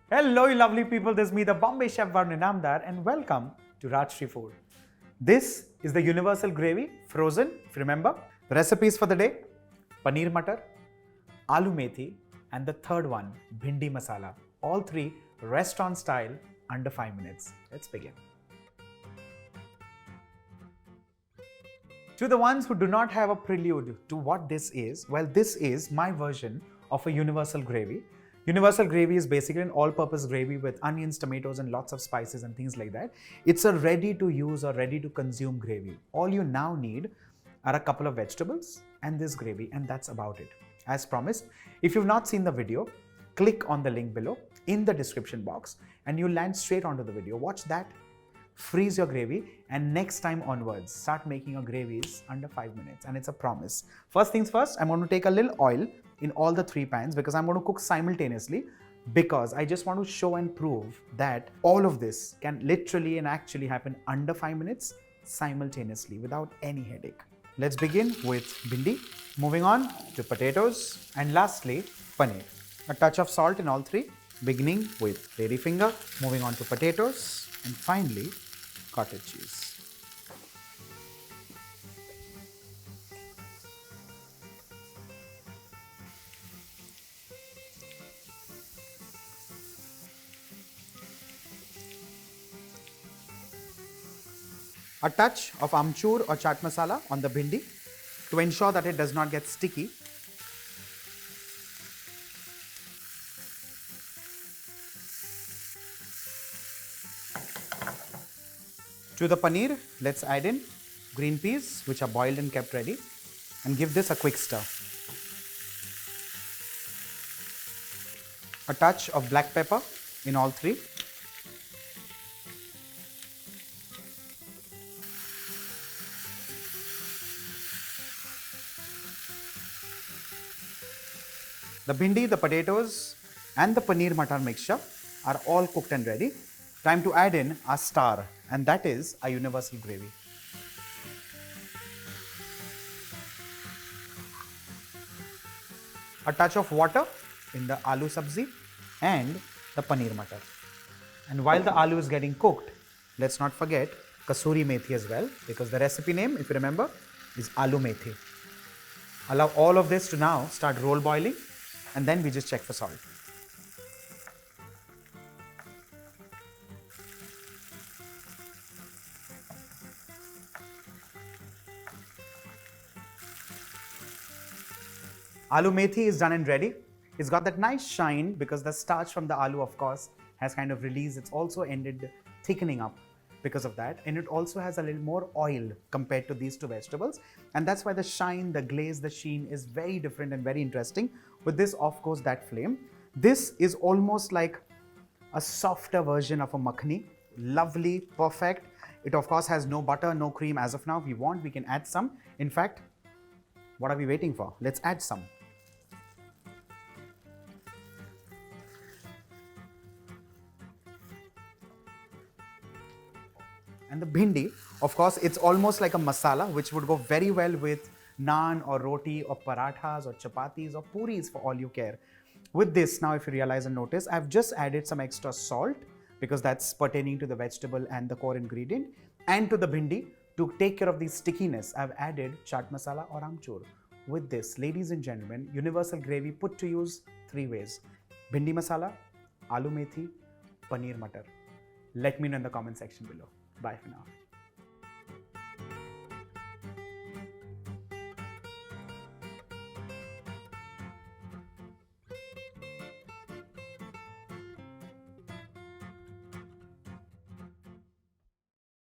Hello, you lovely people. This is me, the Bombay Chef Varun Inamdar, and welcome to Rajshri Food. This is the universal gravy, frozen, if you remember. The recipes for the day: Paneer Mutter, Aloo Methi, and the third one, Bhindi Masala. All three restaurant style, under 5 minutes. Let's begin. To the ones who do not have a prelude to what this is, well, this is my version of a universal gravy. Universal gravy is basically an all-purpose gravy with onions, tomatoes, and lots of spices and things like that. It's a ready-to-use or ready-to-consume gravy. All you now need are a couple of vegetables and this gravy, and that's about it. As promised, if you've not seen the video, click on the link below in the description box and you'll land straight onto the video. Watch that, freeze your gravy, and next time onwards, start making your gravies under 5 minutes, and it's a promise. First things first, I'm going to take a little oil in all the three pans because I'm going to cook simultaneously, because I just want to show and prove that all of this can literally and actually happen under 5 minutes simultaneously without any headache. Let's begin with bhindi, moving on to potatoes, and lastly paneer. A touch of salt in all three, beginning with lady finger, moving on to potatoes, and finally cottage cheese. A touch of amchur or chaat masala on the bhindi to ensure that it does not get sticky. To the paneer, let's add in green peas, which are boiled and kept ready, and give this a quick stir. A touch of black pepper in all three. The bhindi, the potatoes, and the paneer matar mixture are all cooked and ready. Time to add in our star, and that is a universal gravy. A touch of water in the aloo sabzi and the paneer matar. And while the aloo is getting cooked, let's not forget kasuri methi as well, because the recipe name, if you remember, is Aloo Methi. Allow all of this to now start roll boiling, and then we just check for salt. Aloo methi is done and ready. It's got that nice shine because the starch from the aloo, of course, has kind of released. It's also ended thickening up because of that, and it also has a little more oil compared to these two vegetables, and that's why the shine, the glaze, the sheen is very different and very interesting. With this, of course, that flame. This is almost like a softer version of a makhani. Lovely, perfect. It, of course, has no butter, no cream as of now. If we want, we can add some. In fact, what are we waiting for? Let's add some. And the bhindi, of course, it's almost like a masala, which would go very well with naan or roti or parathas or chapatis or puris for all you care. With this, now if you realize and notice, I've just added some extra salt because that's pertaining to the vegetable and the core ingredient. And to the bhindi, to take care of the stickiness, I've added chaat masala or amchur. With this, ladies and gentlemen, universal gravy put to use three ways: bhindi masala, aloo methi, paneer matar. Let me know in the comment section below. Bye for now.